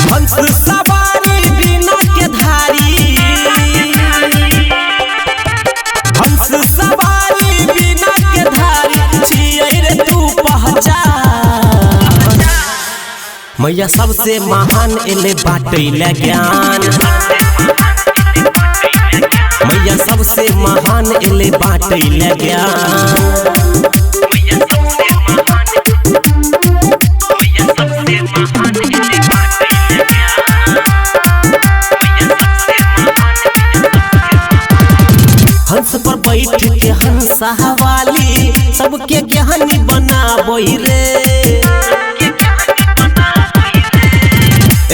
हंस सवारी बिना के धारी, हंस सवारी बिना के धारी छियै रे तू पहचान। मैया सबसे महान एले बाटैले ज्ञान, मैया सबसे महान एले बाटैले ज्ञान। हंस पर बैठ के हंसा वाली सबके ज्ञानी बनाबई रे।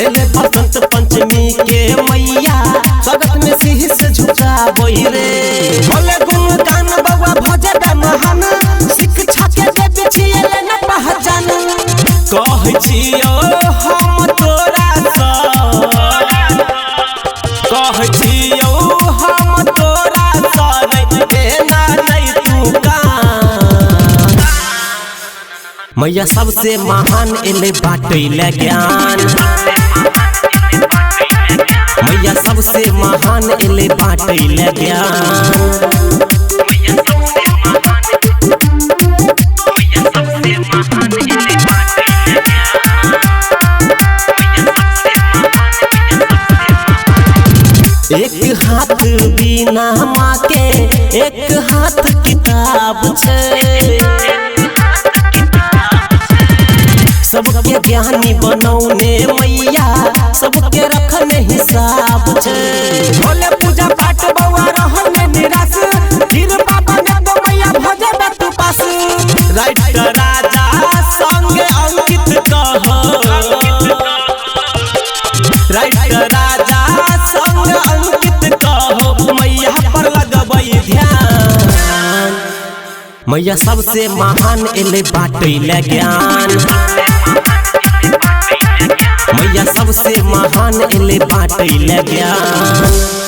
एले बसंत पंचमी के मैया स्वागत में शीश झुकाबई रे। भोले गुणगान बउआ भजे महान, शिक्षा के देवी छियै न पहचान। कहै छियो हम तोरा सँ, कहै छियो हम तोरा सँ एना नहीं तू कान। मैया सबसे महान एले बाटैले ज्ञान, मैया सबसे महान एले बाटैले ज्ञान। एक हाथ बिना माँ के एक हाथ किताब छे, सबके ज्ञानी बनौने मैया सबके रखने हिसाब छे। भोले पूजा पाठ बउआ रहने निराश, फिर बाबा ने तो मैया भजे तू पास। राइटर राजा संगे अंकित कह, राइटर राजा संग अंकित कहो मैया पर लगबई ध्यान। मैया सबसे महान एले बाटैले ज्ञान, मैया सबसे महान एले बाटैले ज्ञान।